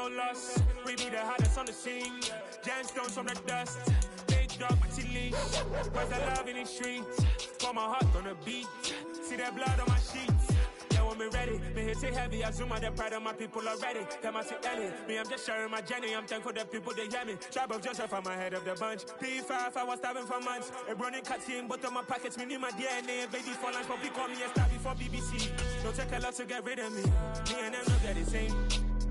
no loss. We be the hardest on the scene. Gemstones from the dust. Big dog, my leash. Where's the love in the streets? Got my heart on the beat. See that blood on my sheets. Yeah, when we ready, me hit it heavy. I zoom out the pride of my people already. Them I see Ellie. Me, I'm just sharing my journey. I'm thankful the people they hear me. Tribe of Joseph, I'm ahead of the bunch. P5, I was starving for months. A running cut in both of my pockets. Me need my DNA. Baby for lunch, but we call me a star before BBC. Don't take a lot to get rid of me. Me and them don't get the same.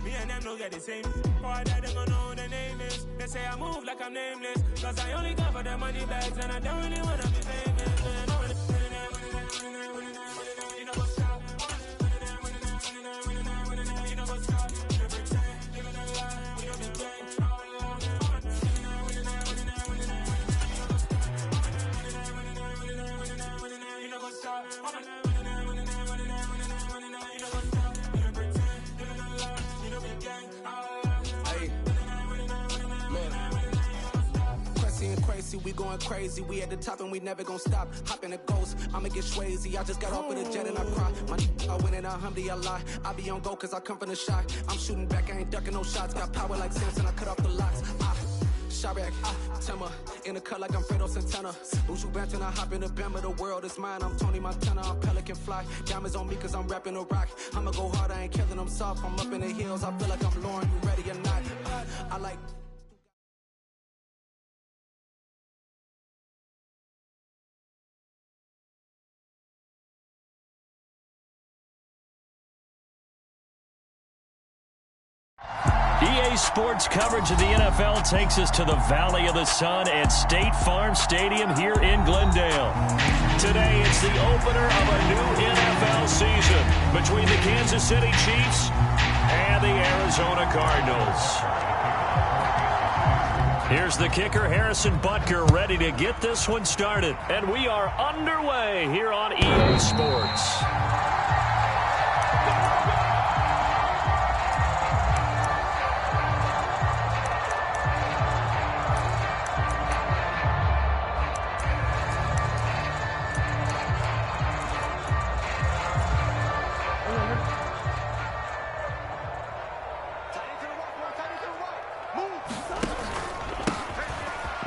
Me and them don't get the same. For I die, they gon' know who the name is. They say I move like I'm nameless. Cause I only come for the money bags. And I don't really wanna be famous. You know what's up? You know what's up? You pretend, living a lie. We don't be gang. You know what's up? We going crazy, we at the top and we never gonna stop. Hop in a ghost, I'ma get swayzy. I just got off with a jet and I cry. My I win in a Humvee, I lie. I be on go cause I come from the shot. I'm shooting back, I ain't ducking no shots. Got power like Samson, I cut off the locks. Sharek, Timmer, in the cut like I'm Fredo Santana. Uju Banton, I hop in the Bama, the world is mine. I'm Tony Montana, I'm Pelican Fly. Diamonds on me cause I'm rapping a rock. I'ma go hard, I ain't killing them soft. I'm up in the hills, I feel like I'm Lauren, you ready or not? I like... EA Sports coverage of the NFL takes us to the Valley of the Sun at State Farm Stadium here in Glendale. Today, it's the opener of a new NFL season between the Kansas City Chiefs and the Arizona Cardinals. Here's the kicker, Harrison Butker, ready to get this one started. And we are underway here on EA Sports.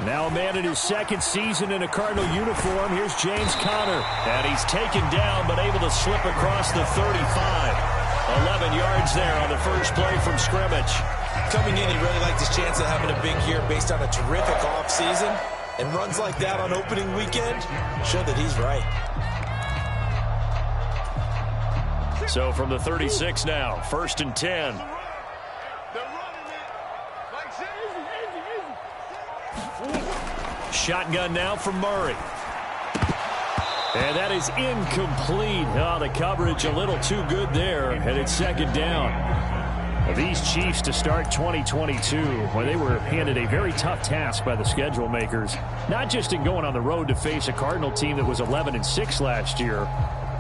Now a man in his second season in a Cardinal uniform. Here's James Conner. And he's taken down but able to slip across the 35. 11 yards there on the first play from scrimmage. Coming in, he really liked his chance of having a big year based on a terrific offseason. And runs like that on opening weekend show that he's right. So from the 36 now, 1st and 10. Shotgun now from Murray. And that is incomplete. Oh, the coverage a little too good there. And it's 2nd down. These Chiefs to start 2022, where they were handed a very tough task by the schedule makers. Not just in going on the road to face a Cardinal team that was 11-6 last year,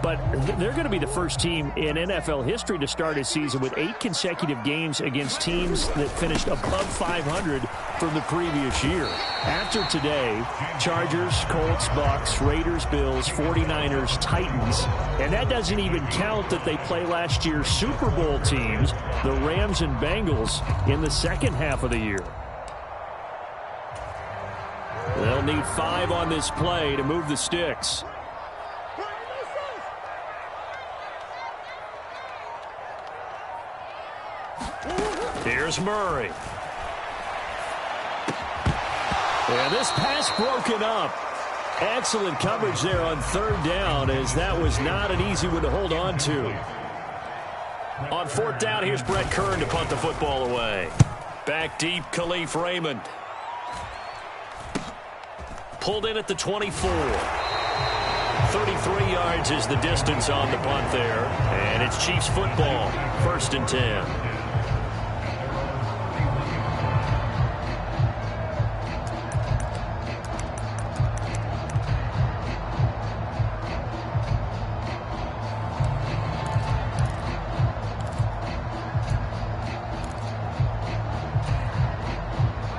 but they're going to be the first team in NFL history to start a season with 8 consecutive games against teams that finished above 500 from the previous year. After today, Chargers, Colts, Bucks, Raiders, Bills, 49ers, Titans, and that doesn't even count that they play last year's Super Bowl teams, the Rams and Bengals, in the second half of the year. They'll need 5 on this play to move the sticks. Here's Murray. And this pass broken up. Excellent coverage there on 3rd down, as that was not an easy one to hold on to. On 4th down, here's Brett Kern to punt the football away. Back deep, Khalif Raymond. Pulled in at the 24. 33 yards is the distance on the punt there. And it's Chiefs football, 1st and 10.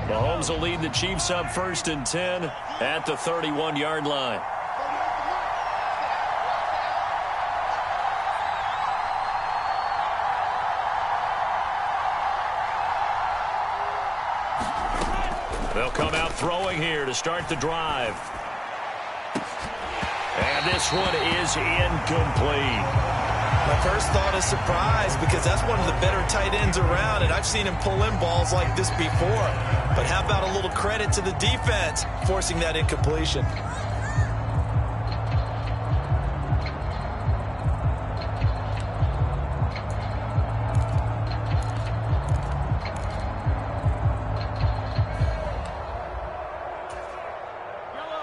Mahomes will lead the Chiefs up 1st and 10 at the 31-yard line. They'll come out throwing here to start the drive. And this one is incomplete. My first thought is surprise because that's one of the better tight ends around, and I've seen him pull in balls like this before. But how about a little credit to the defense forcing that incompletion?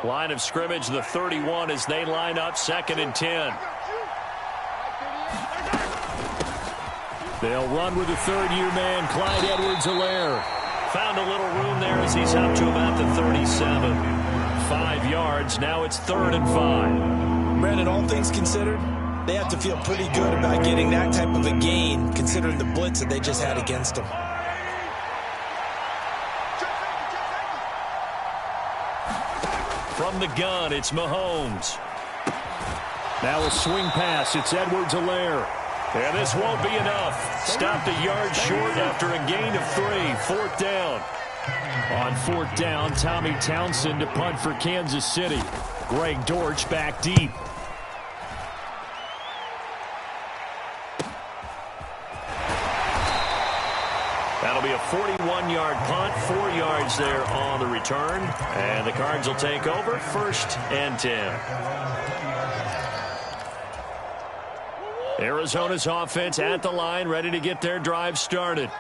Line of scrimmage, the 31 as they line up 2nd and 10. They'll run with the third-year man, Clyde Edwards-Helaire. Found a little room there as he's up to about the 37. 5 yards. Now it's 3rd and 5. Brandon, all things considered, they have to feel pretty good about getting that type of a gain, considering the blitz that they just had against them. From the gun, it's Mahomes. Now a swing pass. It's Edwards-Helaire. And this won't be enough. Stopped a yard short after a gain of 3. 4th down. On 4th down, Tommy Townsend to punt for Kansas City. Greg Dortch back deep. That'll be a 41-yard punt, 4 yards there on the return. And the Cards will take over 1st and 10. Arizona's offense at the line, ready to get their drive started.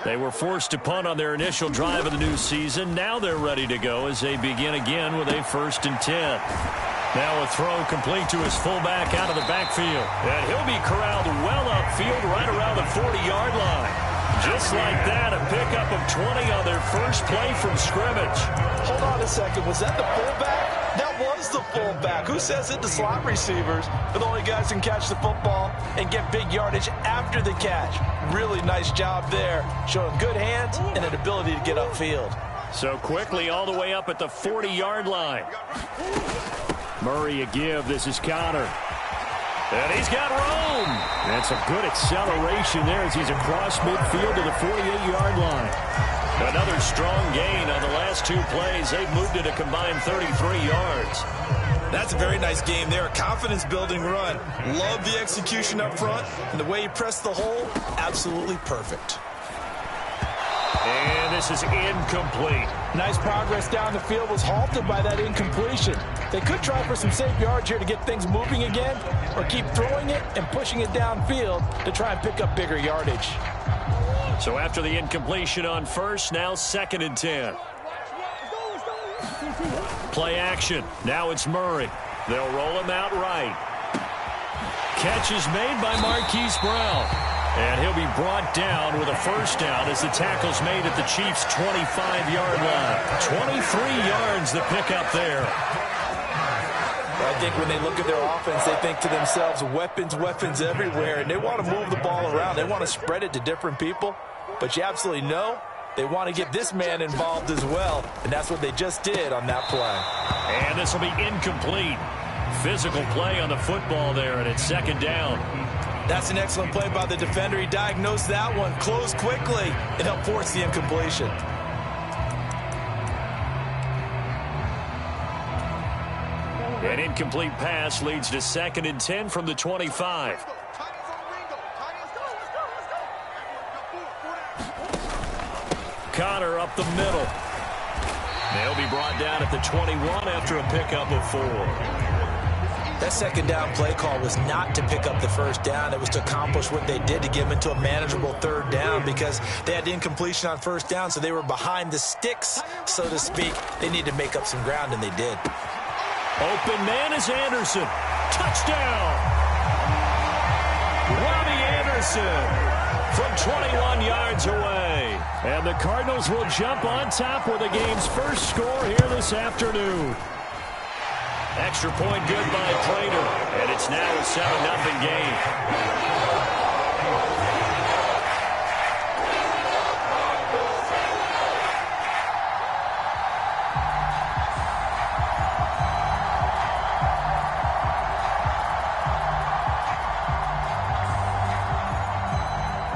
They were forced to punt on their initial drive of the new season. Now they're ready to go as they begin again with a 1st and 10. Now a throw complete to his fullback out of the backfield. And he'll be corralled well upfield right around the 40-yard line. Just like that, a pickup of 20 on their first play from scrimmage. Hold on a second. Was that the fullback? That was the fullback. Who says it? The slot receivers are the only guys who can catch the football and get big yardage after the catch. Really nice job there, showing good hands and an ability to get upfield. So quickly all the way up at the 40-yard line. Murray a give. This is Connor. And he's got room. And some good acceleration there as he's across midfield to the 48-yard line. Another strong gain on the last 2 plays. They've moved it a combined 33 yards. That's a very nice game there. A confidence-building run. Love the execution up front. And the way he pressed the hole, absolutely perfect. And this is incomplete. Nice progress down the field was halted by that incompletion. They could try for some safe yards here to get things moving again, or keep throwing it and pushing it downfield to try and pick up bigger yardage. So after the incompletion on 1st, now 2nd and 10. Play action. Now it's Murray. They'll roll him out right. Catch is made by Marquise Brown. And he'll be brought down with a 1st down as the tackle's made at the Chiefs' 25-yard line. 23 yards the pickup there. I think when they look at their offense, they think to themselves, weapons, weapons everywhere, and they want to move the ball around. They want to spread it to different people, but you absolutely know they want to get this man involved as well, and that's what they just did on that play. And this will be incomplete. Physical play on the football there, and it's 2nd down. That's an excellent play by the defender. He diagnosed that one, closed quickly, and helped force the incompletion. An incomplete pass leads to 2nd and 10 from the 25. Connor up the middle. They'll be brought down at the 21 after a pickup of 4. That 2nd down play call was not to pick up the 1st down. It was to accomplish what they did to get them into a manageable 3rd down because they had incompletion on 1st down, so they were behind the sticks, so to speak. They needed to make up some ground, and they did. Open man is Anderson. Touchdown! Robbie Anderson from 21 yards away. And the Cardinals will jump on top with the game's first score here this afternoon. Extra point good by Prater. And it's now a 7-0 game.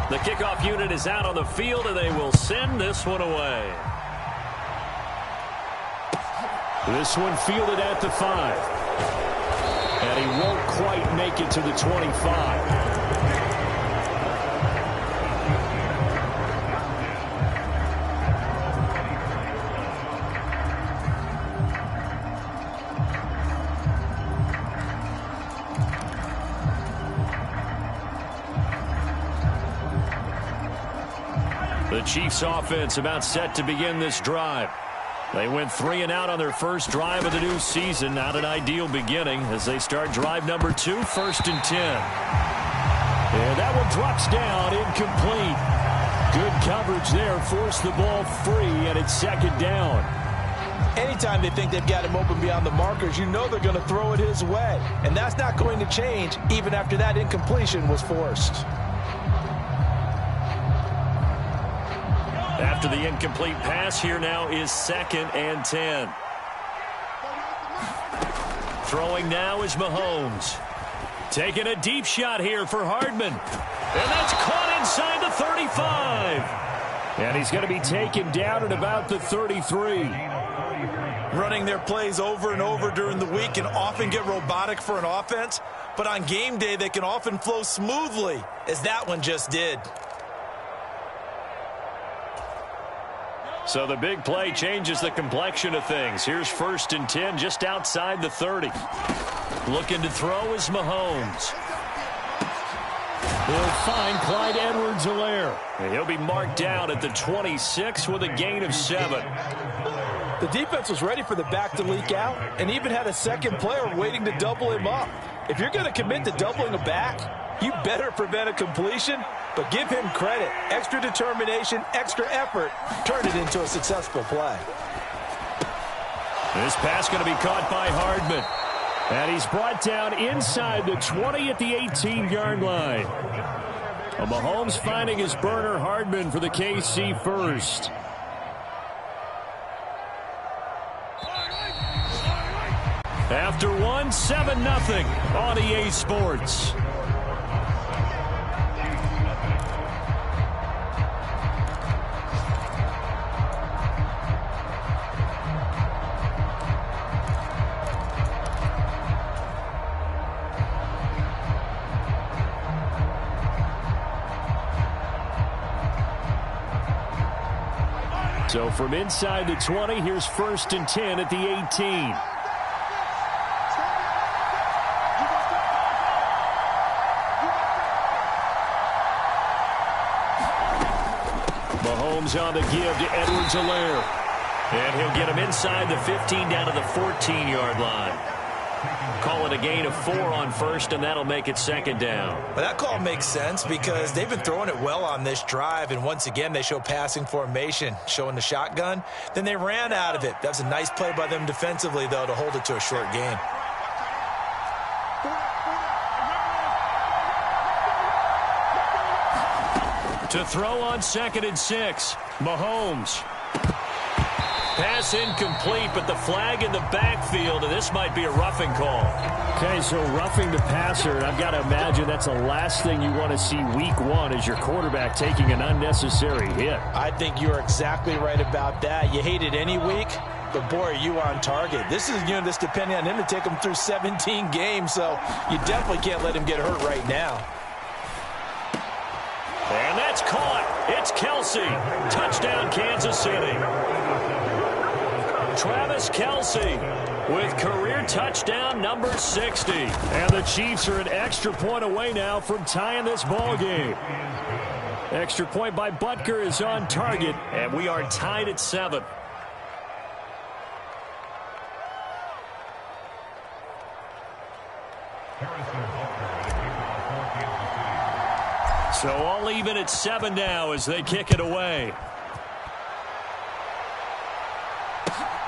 The kickoff unit is out on the field, and they will send this one away. This one fielded at the 5. And he won't quite make it to the 25. The Chiefs offense about set to begin this drive. They went 3 and out on their first drive of the new season. Not an ideal beginning as they start drive number 2, 1st and 10. And that one drops down, incomplete. Good coverage there, forced the ball free, and it's 2nd down. Anytime they think they've got him open beyond the markers, you know they're going to throw it his way. And that's not going to change even after that incompletion was forced. After the incomplete pass, here now is 2nd and 10. Throwing now is Mahomes. Taking a deep shot here for Hardman. And that's caught inside the 35. And he's going to be taken down at about the 33. Running their plays over and over during the week can often get robotic for an offense, but on game day they can often flow smoothly, as that one just did. So the big play changes the complexion of things. Here's 1st and 10 just outside the 30. Looking to throw is Mahomes. He'll find Clyde Edwards-Helaire. He'll be marked down at the 26 with a gain of 7. The defense was ready for the back to leak out and even had a second player waiting to double him up. If you're going to commit to doubling a back, you better prevent a completion, but give him credit. Extra determination, extra effort, turn it into a successful play. This pass going to be caught by Hardman. And he's brought down inside the 20 at the 18-yard line. Mahomes finding his burner Hardman for the KC first. After 1, 7-0 on EA Sports. So from inside the 20, here's 1st and 10 at the 18. Mahomes on the give to Edwards-Helaire. And he'll get him inside the 15 down to the 14-yard line. Call it a gain of 4 on 1st, and that'll make it 2nd down. Well, that call makes sense because they've been throwing it well on this drive, and once again they show passing formation, showing the shotgun. Then they ran out of it. That's a nice play by them defensively, though, to hold it to a short gain. To throw on 2nd and 6, Mahomes. Pass incomplete, but the flag in the backfield, and this might be a roughing call. Okay, so roughing the passer, I've got to imagine that's the last thing you want to see week 1 as your quarterback taking an unnecessary hit. I think you're exactly right about that. You hate it any week, but boy, are you on target. This is this depending on him to take him through 17 games, so you definitely can't let him get hurt right now. And that's caught. It's Kelsey. Touchdown, Kansas City. Travis Kelsey with career touchdown number 60. And the Chiefs are an extra point away now from tying this ball game. Extra point by Butker is on target, and we are tied at 7. So all even at 7 now as they kick it away.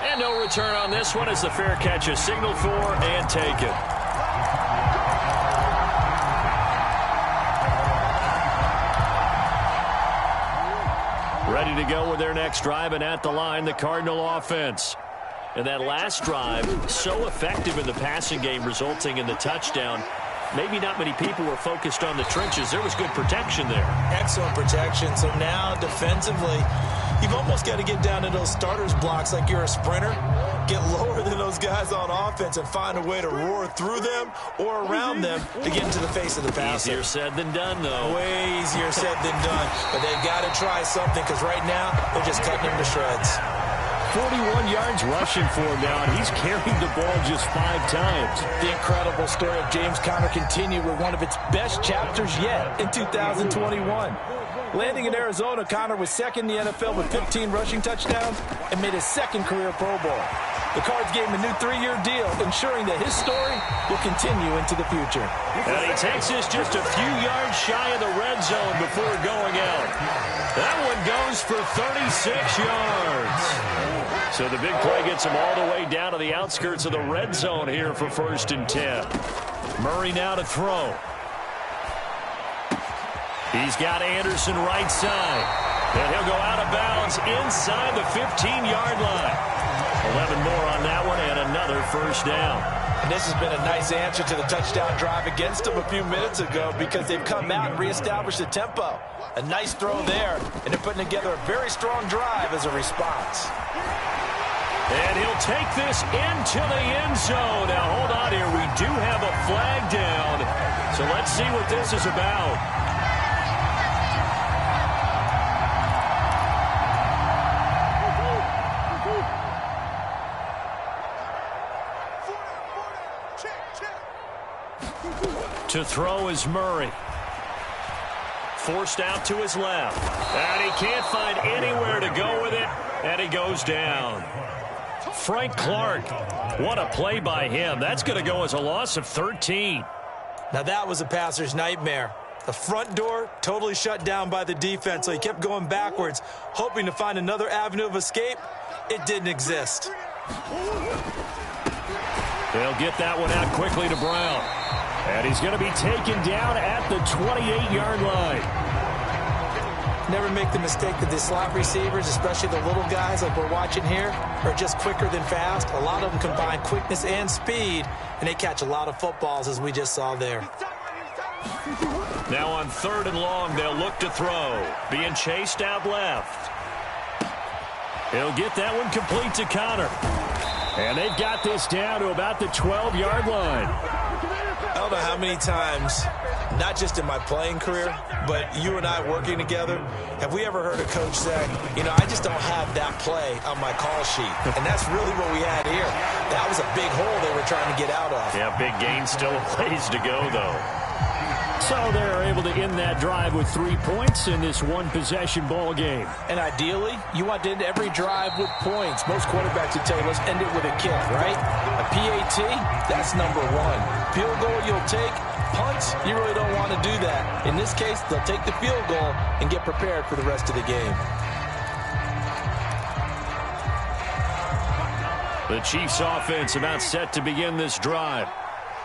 And no return on this one as the fair catch is signaled for and taken. Ready to go with their next drive, and at the line, the Cardinal offense. And that last drive, so effective in the passing game, resulting in the touchdown. Maybe not many people were focused on the trenches. There was good protection there. Excellent protection. So now defensively, You've almost got to get down to those starters blocks like you're a sprinter. Get lower than those guys on offense and find a way to roar through them or around them to get into the face of the passer. Easier said than done, though. Way easier said than done. But they've got to try something because right now they're just cutting him to shreds. 41 yards rushing for him now, and he's carried the ball just 5 times. The incredible story of James Conner continued with one of its best chapters yet in 2021. Landing in Arizona, Conner was second in the NFL with 15 rushing touchdowns and made his second career Pro Bowl. The Cards gave him a new 3-year deal, ensuring that his story will continue into the future. And he takes this just a few yards shy of the red zone before going out. That one goes for 36 yards. So the big play gets him all the way down to the outskirts of the red zone here for 1st and 10. Murray now to throw. He's got Anderson right side. And he'll go out of bounds inside the 15-yard line. 11 more on that one and another 1st down. And this has been a nice answer to the touchdown drive against them a few minutes ago because they've come out and reestablished the tempo. A nice throw there, and they're putting together a very strong drive as a response. And he'll take this into the end zone. Now, hold on here. We do have a flag down. So let's see what this is about. To throw is Murray. Forced out to his left. And he can't find anywhere to go with it. And he goes down. Frank Clark. What a play by him. That's going to go as a loss of 13. Now that was a passer's nightmare. The front door totally shut down by the defense, so he kept going backwards, hoping to find another avenue of escape. It didn't exist. They'll get that one out quickly to Brown. And he's going to be taken down at the 28-yard line. Never make the mistake that the slot receivers, especially the little guys like we're watching here, are just quicker than fast. A lot of them combine quickness and speed, and they catch a lot of footballs, as we just saw there. Now on 3rd and long, they'll look to throw. Being chased out left. He'll get that one complete to Conner. And they've got this down to about the 12-yard line. I don't know how many times, not just in my playing career, but you and I working together, have we ever heard a coach say, you know, I just don't have that play on my call sheet. And that's really what we had here. That was a big hole they were trying to get out of. Yeah, big gain, still a ways to go, though. So they're able to end that drive with 3 points in this one-possession ball game. And ideally, you want to end every drive with points. Most quarterbacks would tell you, let's end it with a kick, right? A PAT, that's number 1. Field goal you'll take. Punts, you really don't want to do that. In this case, they'll take the field goal and get prepared for the rest of the game. The Chiefs' offense about set to begin this drive.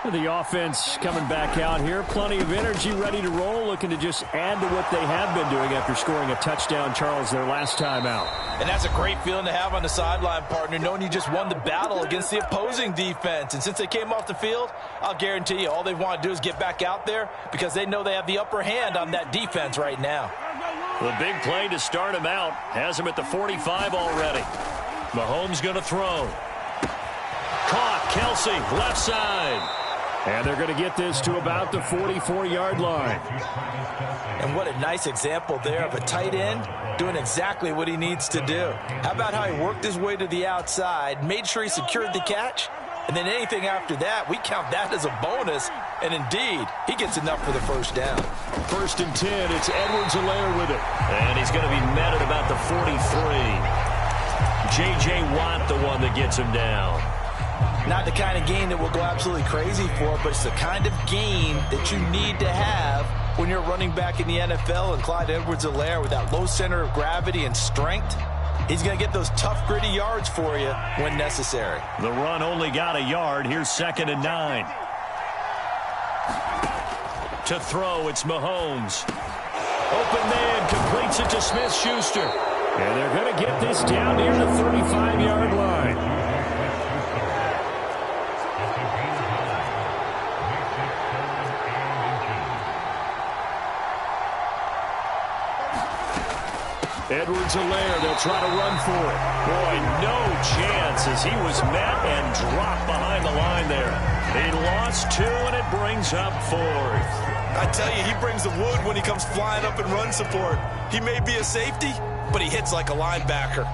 The offense coming back out here. Plenty of energy, ready to roll, looking to just add to what they have been doing after scoring a touchdown, Charles, their last time out. And that's a great feeling to have on the sideline, partner, knowing you just won the battle against the opposing defense. And since they came off the field, I'll guarantee you all they want to do is get back out there because they know they have the upper hand on that defense right now. The big play to start him out has him at the 45 already. Mahomes going to throw. Caught, Kelsey, left side. And they're going to get this to about the 44-yard line. And what a nice example there of a tight end doing exactly what he needs to do. How about how he worked his way to the outside, made sure he secured the catch, and then anything after that, we count that as a bonus. And indeed, he gets enough for the 1st down. 1st and 10, it's Edwards-Helaire with it. And he's going to be met at about the 43. J.J. Watt, the one that gets him down. Not the kind of gain that we'll go absolutely crazy for, but it's the kind of gain that you need to have when you're running back in the NFL. And Clyde Edwards-Helaire, with that low center of gravity and strength, he's going to get those tough, gritty yards for you when necessary. The run only got a yard. Here's 2nd and 9. To throw, it's Mahomes. Open man, completes it to Smith-Schuster. And they're going to get this down near the 35-yard line. Edwards-Helaire, they'll try to run for it. Boy, no chance as he was met and dropped behind the line there. He lost 2, and it brings up 4th. I tell you, he brings the wood when he comes flying up in run support. He may be a safety, but he hits like a linebacker.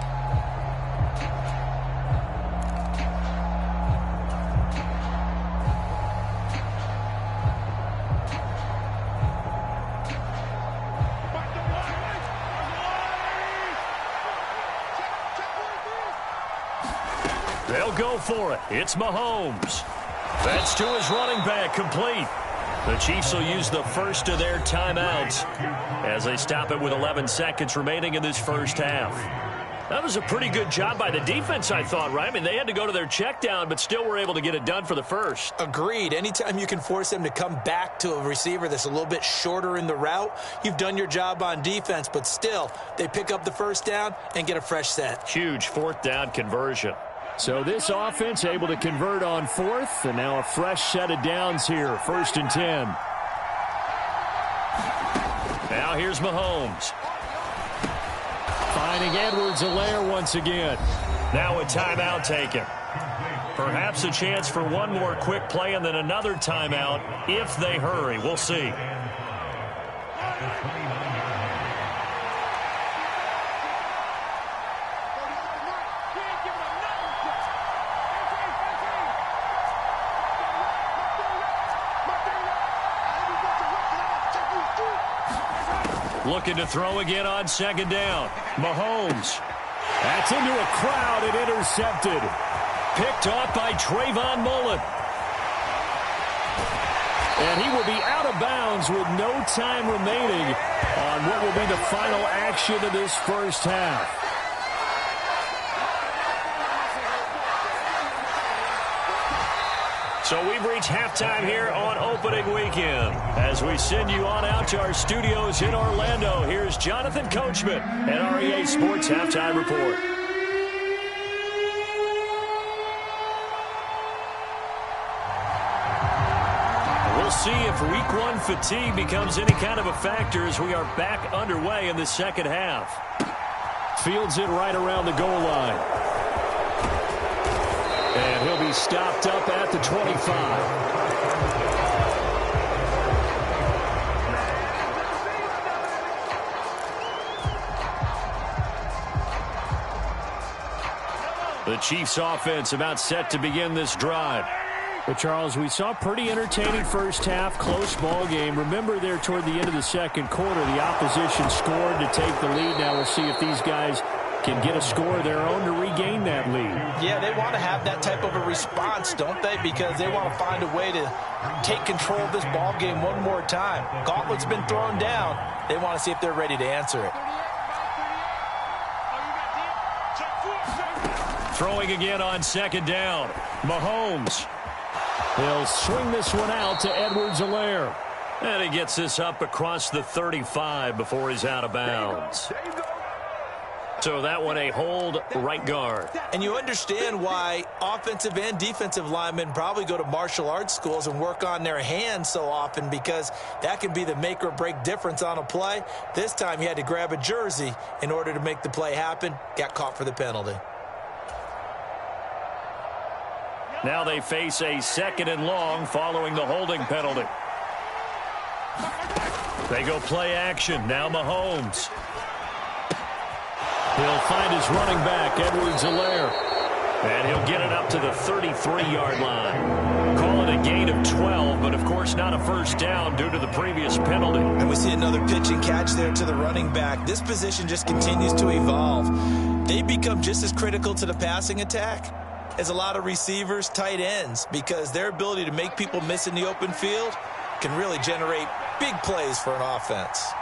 They'll go for it. It's Mahomes. That's to his running back, complete. The Chiefs will use the first of their timeouts as they stop it with 11 seconds remaining in this first half. That was a pretty good job by the defense, I thought, right? I mean, they had to go to their check down, but still were able to get it done for the first. Agreed. Anytime you can force them to come back to a receiver that's a little bit shorter in the route, you've done your job on defense, but still, they pick up the first down and get a fresh set. Huge 4th down conversion. So this offense able to convert on 4th, and now a fresh set of downs here, 1st and 10. Now here's Mahomes. Finding Edwards-Helaire once again. Now a timeout taken. Perhaps a chance for one more quick play and then another timeout if they hurry. We'll see. Looking to throw again on 2nd down. Mahomes. That's into a crowd and intercepted. Picked off by Trayvon Mullen. And he will be out of bounds with no time remaining on what will be the final action of this first half. So we've reached halftime here on opening weekend. As we send you on out to our studios in Orlando, here's Jonathan Coachman at REA Sports Halftime Report. We'll see if week 1 fatigue becomes any kind of a factor as we are back underway in the second half. Fields it right around the goal line. And he'll be stopped up at the 25. The Chiefs offense about set to begin this drive. But, Charles, we saw a pretty entertaining first half, close ball game. Remember there toward the end of the second quarter, the opposition scored to take the lead. Now we'll see if these guys can get a score of their own to regain that lead. Yeah, they want to have that type of a response, don't they? Because they want to find a way to take control of this ball game one more time. Gauntlet's been thrown down. They want to see if they're ready to answer it. Throwing again on 2nd down. Mahomes. He'll swing this one out to Edwards-Helaire. And he gets this up across the 35 before he's out of bounds. So that one a hold right guard. And you understand why offensive and defensive linemen probably go to martial arts schools and work on their hands so often, because that can be the make or break difference on a play. This time he had to grab a jersey in order to make the play happen. Got caught for the penalty. Now they face a 2nd and long following the holding penalty. They go play action. Now Mahomes. He'll find his running back, Edwards-Helaire. And he'll get it up to the 33-yard line. Call it a gain of 12, but of course not a first down due to the previous penalty. And we see another pitch and catch there to the running back. This position just continues to evolve. They become just as critical to the passing attack as a lot of receivers, tight ends, because their ability to make people miss in the open field can really generate big plays for an offense.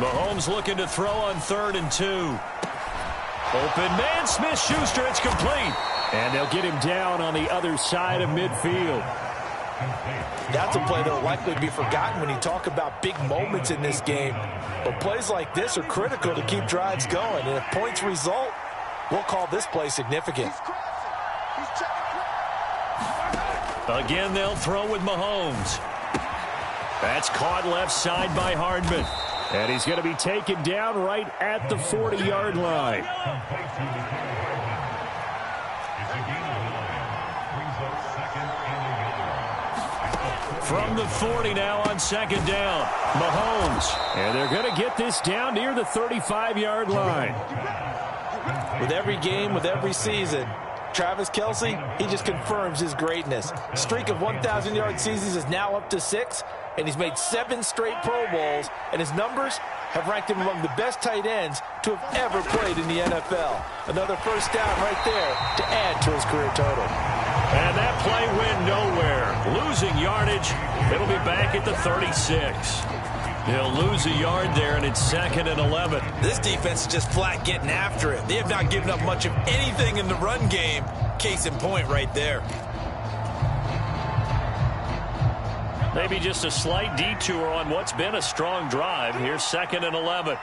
Mahomes looking to throw on 3rd and 2. Open man, Smith-Schuster, it's complete. And they'll get him down on the other side of midfield. That's a play that will likely be forgotten when you talk about big moments in this game. But plays like this are critical to keep drives going. And if points result, we'll call this play significant. Again, they'll throw with Mahomes. That's caught left side by Hardman. And he's going to be taken down right at the 40-yard line. From the 40 now on second down, Mahomes. And they're going to get this down near the 35-yard line. With every game, with every season, Travis Kelce, he just confirms his greatness. Streak of 1,000-yard seasons is now up to 6, and he's made 7 straight Pro Bowls, and his numbers have ranked him among the best tight ends to have ever played in the NFL. Another first down right there to add to his career total. And that play went nowhere. Losing yardage. It'll be back at the 36. He'll lose a yard there, and it's 2nd and 11. This defense is just flat getting after it. They have not given up much of anything in the run game. Case in point right there. Maybe just a slight detour on what's been a strong drive. Here's 2nd and 11.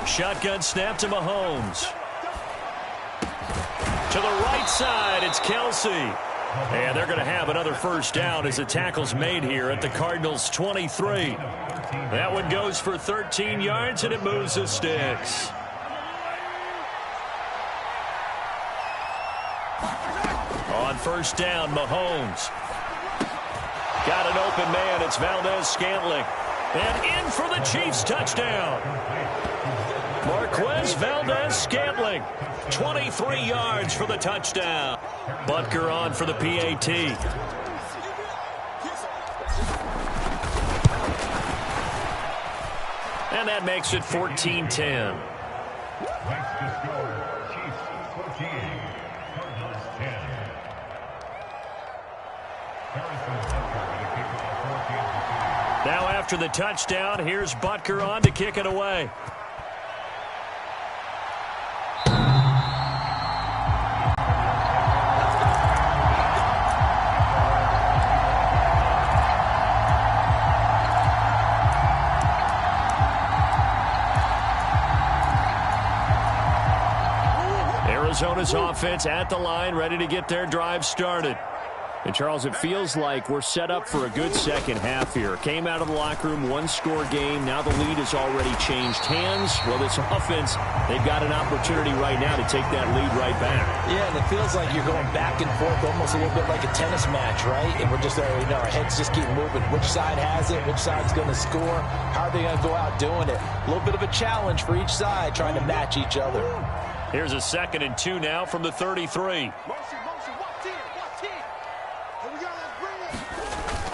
Shotgun snap to Mahomes. To the right side, it's Kelce. And they're going to have another first down as the tackle's made here at the Cardinals' 23. That one goes for 13 yards, and it moves the sticks. On first down, Mahomes. Got an open man. It's Valdez-Scantling. And in for the Chiefs' touchdown. Marquez Valdez-Scantling. 23 yards for the touchdown. Butker on for the PAT. And that makes it 14-10. Now after the touchdown, here's Butker on to kick it away. Arizona's offense at the line, ready to get their drive started. And, Charles, it feels like we're set up for a good second half here. Came out of the locker room, one-score game. Now the lead has already changed hands. Well, this offense, they've got an opportunity right now to take that lead right back. Yeah, and it feels like you're going back and forth, almost a little bit like a tennis match, right? And we're just, our heads just keep moving. Which side has it? Which side's going to score? How are they going to go out doing it? A little bit of a challenge for each side, trying to match each other. Here's a 2nd and 2 now from the 33.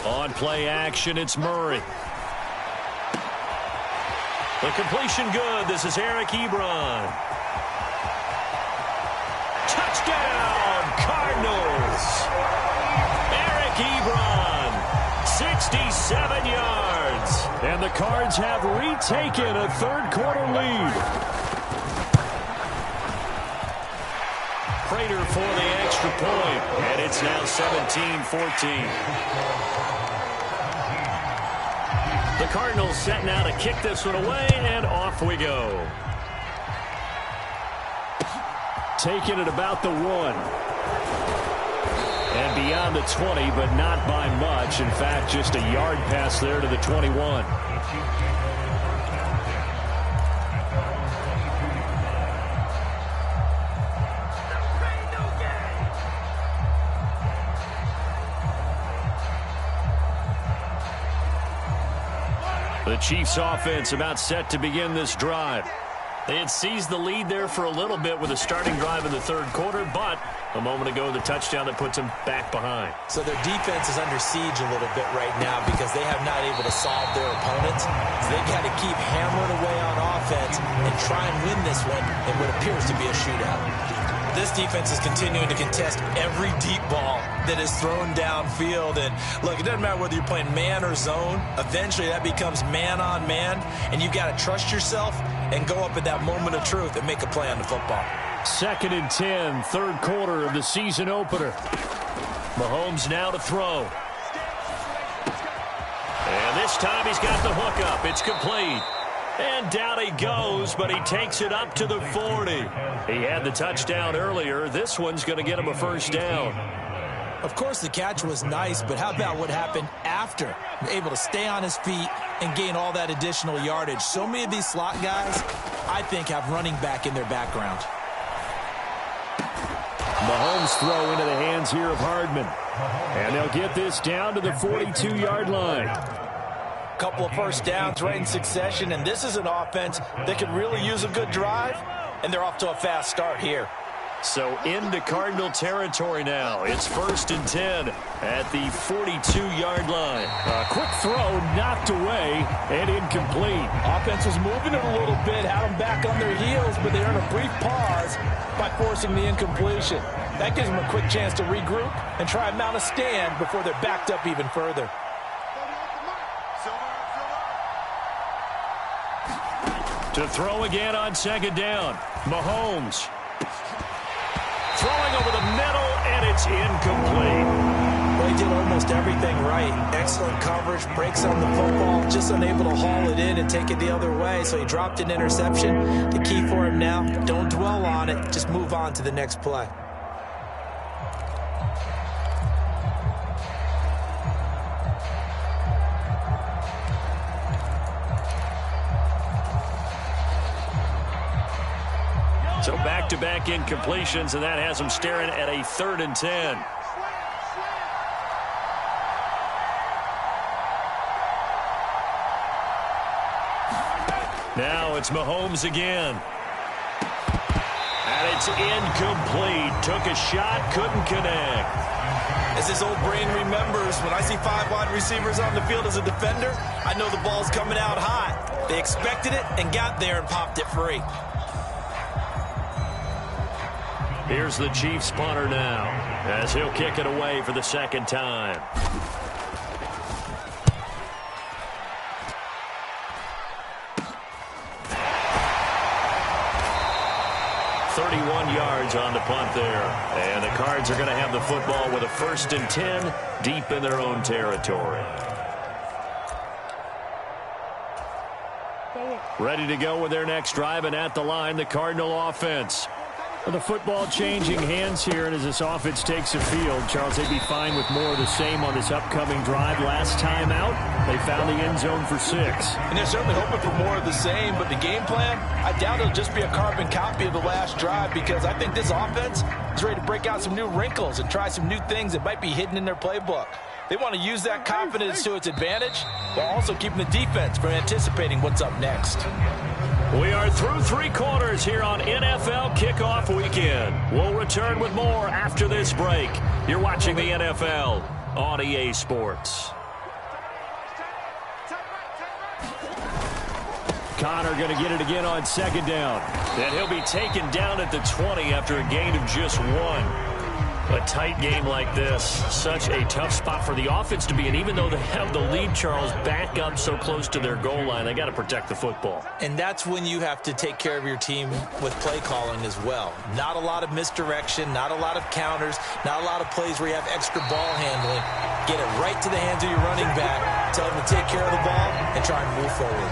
On play action, it's Murray. The completion good. This is Eric Ebron. Touchdown, Cardinals. Eric Ebron, 67 yards. And the Cards have retaken a third-quarter lead. Prater for the extra point, and it's now 17-14. The Cardinals set now to kick this one away, and off we go. Taking it about the 1. And beyond the 20, but not by much. In fact, just a yard pass there to the 21. The Chiefs offense about set to begin this drive. They had seized the lead there for a little bit with a starting drive in the third quarter, but a moment ago the touchdown that puts them back behind. So their defense is under siege a little bit right now because they have not able to solve their opponents. So they've got to keep hammering away on offense and try and win this one in what appears to be a shootout. This defense is continuing to contest every deep ball that is thrown downfield. And look, it doesn't matter whether you're playing man or zone. Eventually that becomes man on man, and you've got to trust yourself and go up at that moment of truth and make a play on the football. 2nd and 10, third quarter of the season opener. Mahomes now to throw. And this time he's got the hook up. It's complete. And down he goes, but he takes it up to the 40. He had the touchdown earlier. This one's going to get him a first down. Of course, the catch was nice, but how about what happened after? Able to stay on his feet and gain all that additional yardage. So many of these slot guys, I think, have running back in their background. Mahomes throw into the hands here of Hardman. And they'll get this down to the 42-yard line. Couple of first downs right in succession, and this is an offense that could really use a good drive, and they're off to a fast start here. So into Cardinal territory now. It's 1st and 10 at the 42-yard line. A quick throw knocked away and incomplete. Offense was moving it a little bit, had them back on their heels, but they earned a brief pause by forcing the incompletion. That gives them a quick chance to regroup and try and mount a stand before they're backed up even further. To throw again on 2nd down. Mahomes. Throwing over the middle, and it's incomplete. Well, he did almost everything right. Excellent coverage, breaks on the football, just unable to haul it in and take it the other way, so he dropped an interception. The key for him now, don't dwell on it, just move on to the next play. So back-to-back incompletions, and that has them staring at a 3rd and 10. Now it's Mahomes again. And it's incomplete. Took a shot, couldn't connect. As his old brain remembers, when I see 5 wide receivers on the field as a defender, I know the ball's coming out hot. They expected it and got there and popped it free. Here's the Chiefs punter now, as he'll kick it away for the 2nd time. Yards on the punt there. And the Cards are going to have the football with a 1st and 10 deep in their own territory. Ready to go with their next drive, and at the line, the Cardinal offense. Well, the football changing hands here, and as this offense takes the field, Charles, they'd be fine with more of the same on this upcoming drive. Last time out, they found the end zone for 6. And they're certainly hoping for more of the same, but the game plan, I doubt it'll just be a carbon copy of the last drive, because I think this offense is ready to break out some new wrinkles and try some new things that might be hidden in their playbook. They want to use that confidence to its advantage, while also keeping the defense from anticipating what's up next. We are through 3 quarters here on NFL Kickoff Weekend. We'll return with more after this break. You're watching the NFL on EA Sports. Connor going to get it again on 2nd down. And he'll be taken down at the 20 after a gain of just 1. A tight game like this, such a tough spot for the offense to be in. Even though they have the lead, Charles, back up so close to their goal line, they got to protect the football. And that's when you have to take care of your team with play calling as well. Not a lot of misdirection, not a lot of counters, not a lot of plays where you have extra ball handling. Get it right to the hands of your running back, tell them to take care of the ball, and try and move forward.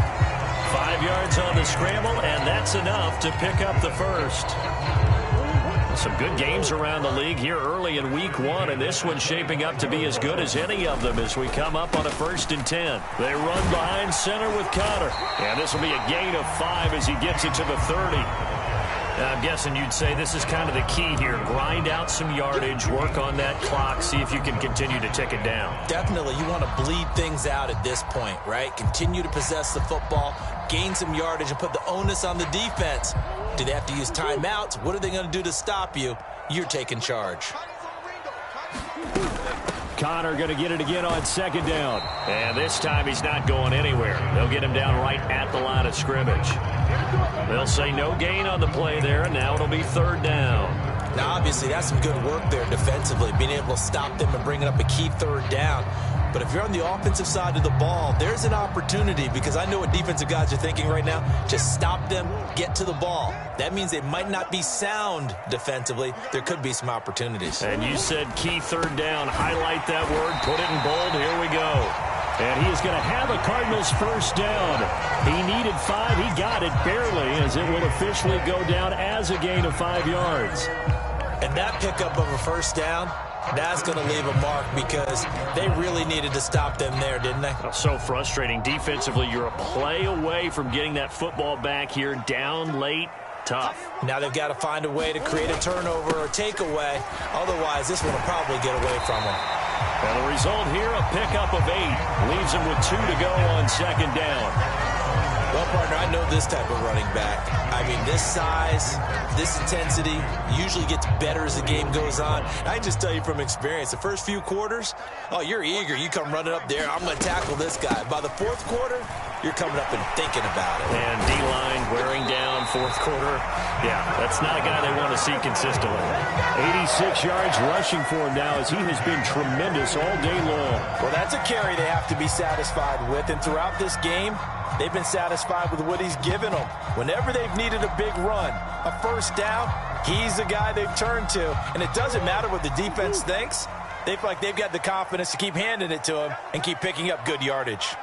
5 yards on the scramble, and that's enough to pick up the 1st. Some good games around the league here early in week 1, and this one's shaping up to be as good as any of them as we come up on a 1st and 10. They run behind center with Connor, and this will be a gain of 5 as he gets it to the 30. I'm guessing you'd say this is kind of the key here. Grind out some yardage, work on that clock, see if you can continue to tick it down. Definitely, you want to bleed things out at this point, right? Continue to possess the football, gain some yardage, and put the onus on the defense. Do they have to use timeouts? What are they going to do to stop you? You're taking charge. Connor going to get it again on 2nd down. And this time he's not going anywhere. They'll get him down right at the line of scrimmage. They'll say no gain on the play there, and now it'll be 3rd down. Now, obviously, that's some good work there defensively, being able to stop them and bringing up a key 3rd down. But if you're on the offensive side of the ball, there's an opportunity, because I know what defensive guys are thinking right now. Just stop them, get to the ball. That means they might not be sound defensively. There could be some opportunities. And you said key 3rd down. Highlight that word, put it in bold. Here we go. And he is going to have a Cardinals 1st down. He needed 5. He got it barely, as it will officially go down as a gain of 5 yards. And that pickup of a 1st down, That's going to leave a mark because they really needed to stop them there, didn't they? So frustrating. Defensively, you're a play away from getting that football back here. Down late. Tough. Now they've got to find a way to create a turnover or takeaway. Otherwise, this one will probably get away from them. And the result here, a pickup of 8. Leaves them with 2 to go on second down. Well, partner, I know this type of running back. I mean, this size, this intensity usually gets better as the game goes on. I can just tell you from experience, the first few quarters, oh, you're eager. You come running up there, I'm going to tackle this guy. By the fourth quarter, you're coming up and thinking about it. And D-line wearing down fourth quarter. Yeah, that's not a guy they want to see consistently. 86 yards rushing for him now as he has been tremendous all day long. Well, that's a carry they have to be satisfied with. And throughout this game, they've been satisfied with what he's given them. Whenever they've needed a big run, a first down, he's the guy they've turned to. And it doesn't matter what the defense thinks. They feel like they've got the confidence to keep handing it to him and keep picking up good yardage.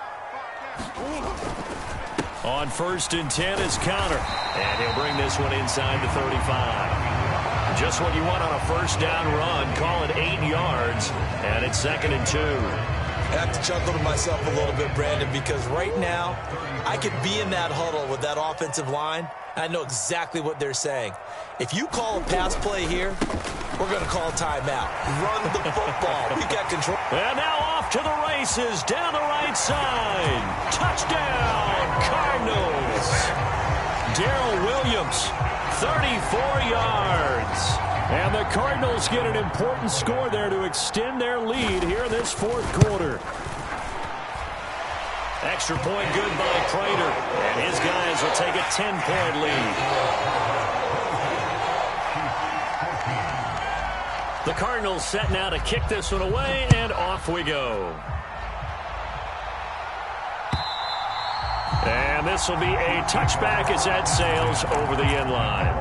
On 1st and 10 is Connor. And he'll bring this one inside the 35. Just what you want on a first down run. Call it 8 yards. And it's 2nd and 2. I have to chuckle to myself a little bit, Brandon, because right now I could be in that huddle with that offensive line. I know exactly what they're saying. If you call a pass play here, we're going to call a timeout. Run the football. We've got control. And now off to the races down the right side. Touchdown, Cardinals. Darrell Williams, 34 yards. And the Cardinals get an important score there to extend their lead here in this fourth quarter. Extra point good by Prater. And his guys will take a 10-point lead. The Cardinals set now to kick this one away, and off we go. And this will be a touchback as that sails over the end line.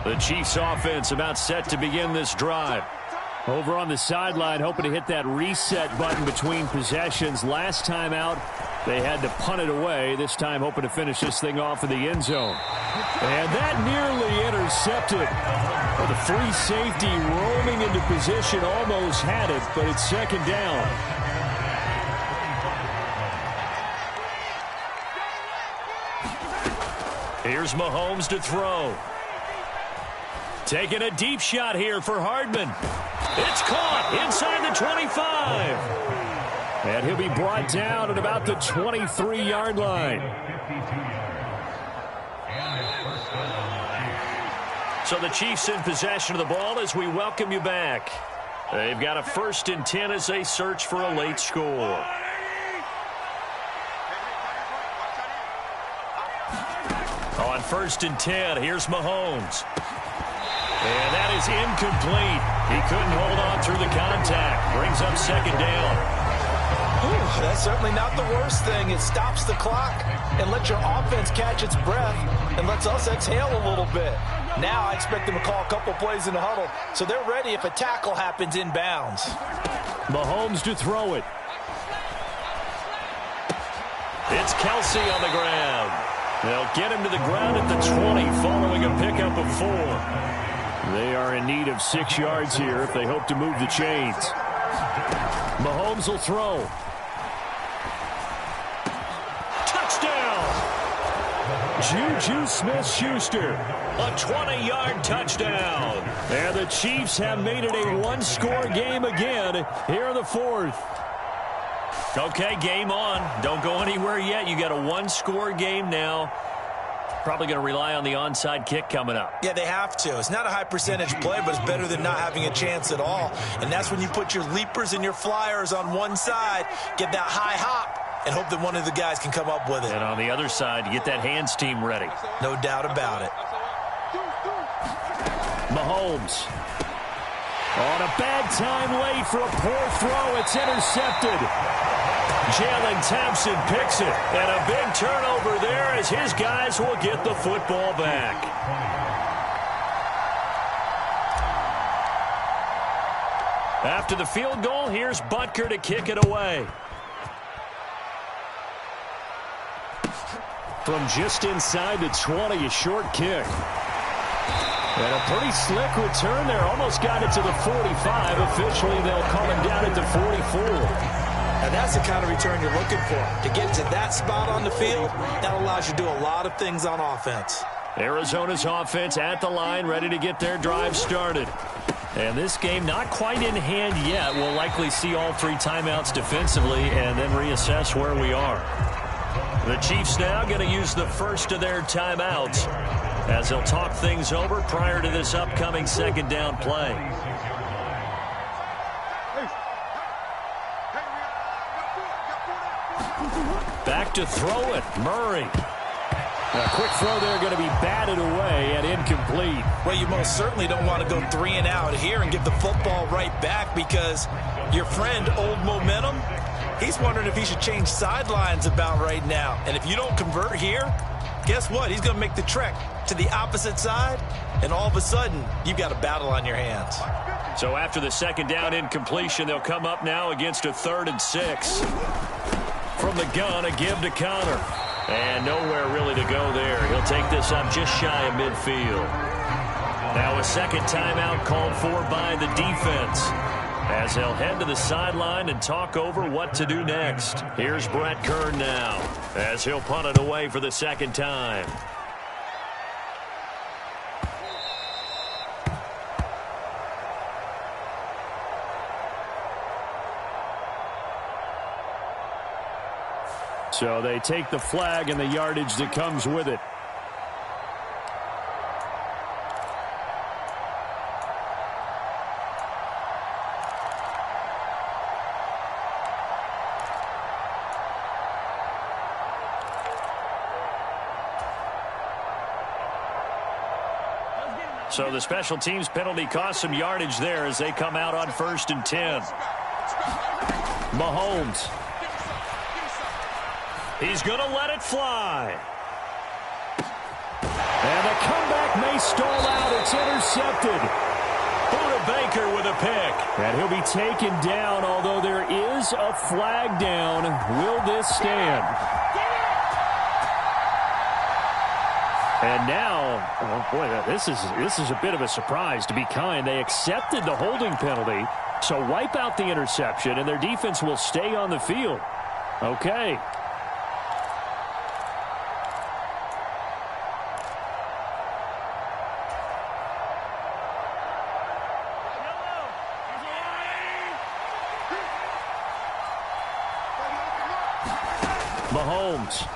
The Chiefs offense about set to begin this drive. Over on the sideline, hoping to hit that reset button between possessions. Last time out, they had to punt it away. This time, hoping to finish this thing off in the end zone. And that nearly intercepted. Well, the free safety roaming into position almost had it, but it's 2nd down. Here's Mahomes to throw. Taking a deep shot here for Hardman. It's caught inside the 25. And he'll be brought down at about the 23-yard line. So the Chiefs in possession of the ball as we welcome you back. They've got a 1st and 10 as they search for a late score. On 1st and 10, here's Mahomes. And that is incomplete. He couldn't hold on through the contact. Brings up 2nd down. Ooh, that's certainly not the worst thing. It stops the clock and lets your offense catch its breath and lets us exhale a little bit. Now I expect them to call a couple plays in the huddle so they're ready if a tackle happens inbounds. Mahomes to throw it. It's Kelsey on the ground. They'll get him to the ground at the 20 following a pickup of 4. They are in need of 6 yards here if they hope to move the chains. Mahomes will throw. Touchdown! Juju Smith-Schuster. A 20-yard touchdown. And the Chiefs have made it a one-score game again here in the fourth. Okay, game on. Don't go anywhere yet. You got a one-score game now. Probably going to rely on the onside kick coming up. Yeah, they have to. It's not a high percentage play, but it's better than not having a chance at all. And that's when you put your leapers and your flyers on one side, get that high hop, and hope that one of the guys can come up with it. And on the other side, you get that hands team ready. No doubt about it. Mahomes. On a bad time late for a poor throw. It's intercepted. Jalen Thompson picks it. And a big turnover there as his guys will get the football back. After the field goal, here's Butker to kick it away. From just inside the 20, a short kick. And a pretty slick return there. Almost got it to the 45. Officially, they'll call him down at the 44. And that's the kind of return you're looking for. To get to that spot on the field, that allows you to do a lot of things on offense. Arizona's offense at the line, ready to get their drive started. And this game not quite in hand yet. We'll likely see all 3 timeouts defensively and then reassess where we are. The Chiefs now going to use the first of their timeouts as they'll talk things over prior to this upcoming second down play. Back to throw it, Murray. A quick throw there going to be batted away and incomplete. Well, you most certainly don't want to go 3 and out here and get the football right back because your friend, Old Momentum, he's wondering if he should change sidelines about right now. And if you don't convert here, guess what? He's going to make the trek to the opposite side, and all of a sudden, you've got a battle on your hands. So after the second down incompletion, they'll come up now against a 3rd and 6. From the gun, a give to Connor. And nowhere really to go there. He'll take this up just shy of midfield. Now a second timeout called for by the defense, as they'll head to the sideline and talk over what to do next. Here's Brett Kern now, as he'll punt it away for the second time. So they take the flag and the yardage that comes with it. So the special teams penalty cost some yardage there as they come out on 1st and 10. Mahomes. He's going to let it fly. And the comeback may stall out. It's intercepted. Buda Baker with a pick. And he'll be taken down, although there is a flag down. Will this stand? And now, oh boy, this is a bit of a surprise, to be kind. They accepted the holding penalty, so wipe out the interception, and their defense will stay on the field. Okay. Mahomes.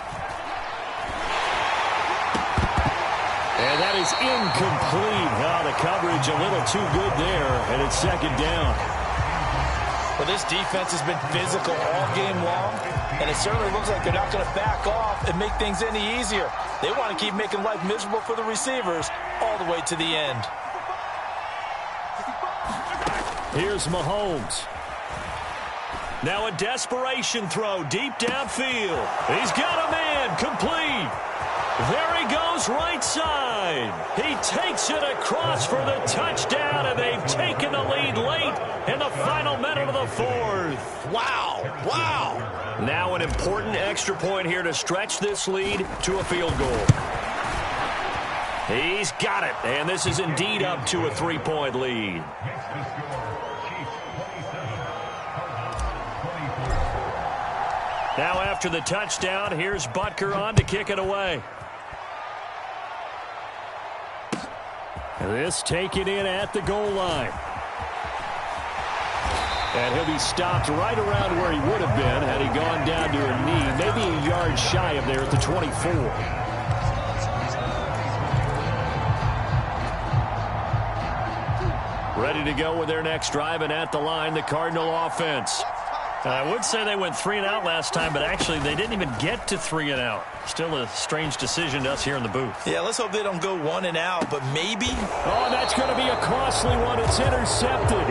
And that is incomplete. Now the coverage a little too good there, and it's second down. Well, this defense has been physical all game long, and it certainly looks like they're not going to back off and make things any easier. They want to keep making life miserable for the receivers all the way to the end. Here's Mahomes. Now a desperation throw deep downfield. He's got a man, complete. There he goes, right side. He takes it across for the touchdown, and they've taken the lead late in the final minute of the 4th. Wow, wow. Now an important extra point here to stretch this lead to a field goal. He's got it, and this is indeed up to a 3-point lead. Now after the touchdown, here's Butker on to kick it away. This taken in at the goal line. And he'll be stopped right around where he would have been had he gone down to a knee, maybe a yard shy of there at the 24. Ready to go with their next drive, and at the line, the Cardinal offense. I would say they went 3 and out last time, but actually they didn't even get to 3 and out. Still a strange decision to us here in the booth. Yeah, let's hope they don't go 1 and out, but maybe. Oh, that's going to be a costly one. It's intercepted.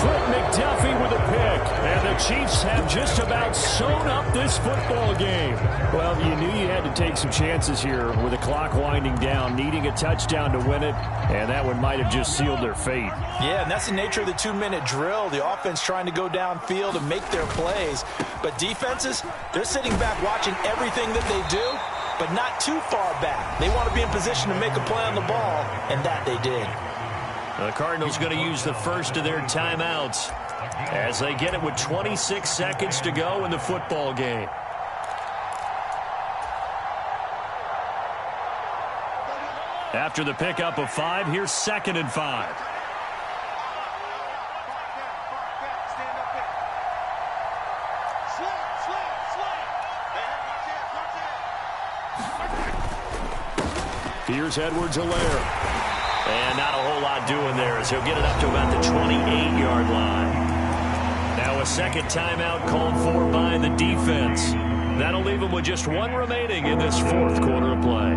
Trent McDuffie with a pick. And the Chiefs have just about sewn up this football game. Well, you knew you had to take some chances here with the clock winding down, needing a touchdown to win it, and that one might have just sealed their fate. Yeah, and that's the nature of the 2-minute drill. The offense trying to go downfield and make their plays. But defenses, they're sitting back watching everything that they do, but not too far back. They want to be in position to make a play on the ball, and that they did. The Cardinals going to use the first of their timeouts as they get it with 26 seconds to go in the football game. After the pickup of 5, here's 2nd and 5. Here's Edwards-Helaire. And not a whole lot doing there as he'll get it up to about the 28-yard line. Now a second timeout called for by the defense. That'll leave him with just one remaining in this fourth quarter of play.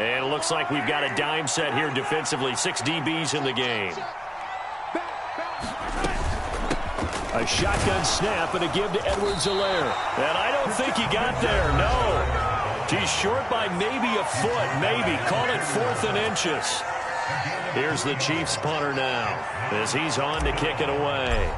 And it looks like we've got a dime set here defensively. 6 DBs in the game. A shotgun snap and a give to Edwards-Helaire. And I don't think he got there, no. He's short by maybe a foot, maybe. Call it 4th and inches. Here's the Chiefs punter now as he's on to kick it away.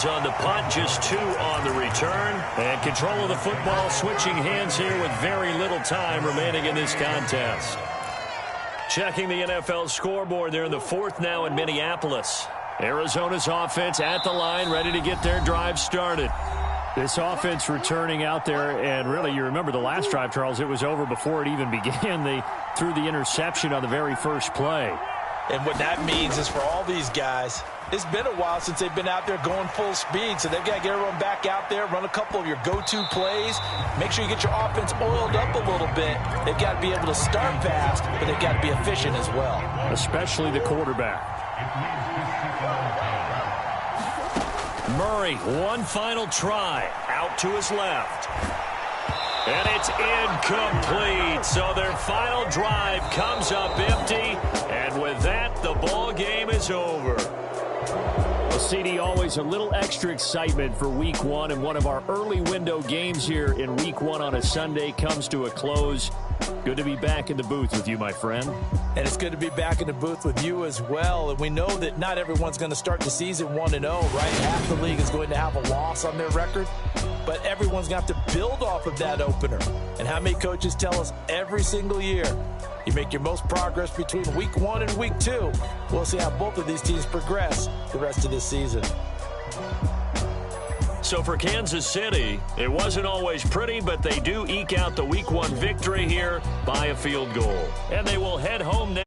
On the punt, just 2 on the return. And control of the football switching hands here with very little time remaining in this contest. Checking the NFL scoreboard, they're in the 4th now in Minneapolis. Arizona's offense at the line, ready to get their drive started. This offense returning out there, and really, you remember the last drive, Charles, it was over before it even began. They threw the interception on the very first play. And what that means is for all these guys, it's been a while since they've been out there going full speed, so they've got to get everyone back out there, run a couple of your go-to plays, make sure you get your offense oiled up a little bit. They've got to be able to start fast, but they've got to be efficient as well. Especially the quarterback. Murray, one final try, out to his left. And it's incomplete, so their final drive comes up empty, and with that, the ball game is over. Well, CD, always a little extra excitement for Week 1, and one of our early window games here in Week 1 on a Sunday comes to a close. Good to be back in the booth with you, my friend. And it's good to be back in the booth with you as well. And we know that not everyone's going to start the season 1-0, right? Half the league is going to have a loss on their record. But everyone's going to have to build off of that opener. And how many coaches tell us every single year, you make your most progress between Week 1 and Week 2. We'll see how both of these teams progress the rest of this season. So for Kansas City, it wasn't always pretty, but they do eke out the Week 1 victory here by a field goal. And they will head home now.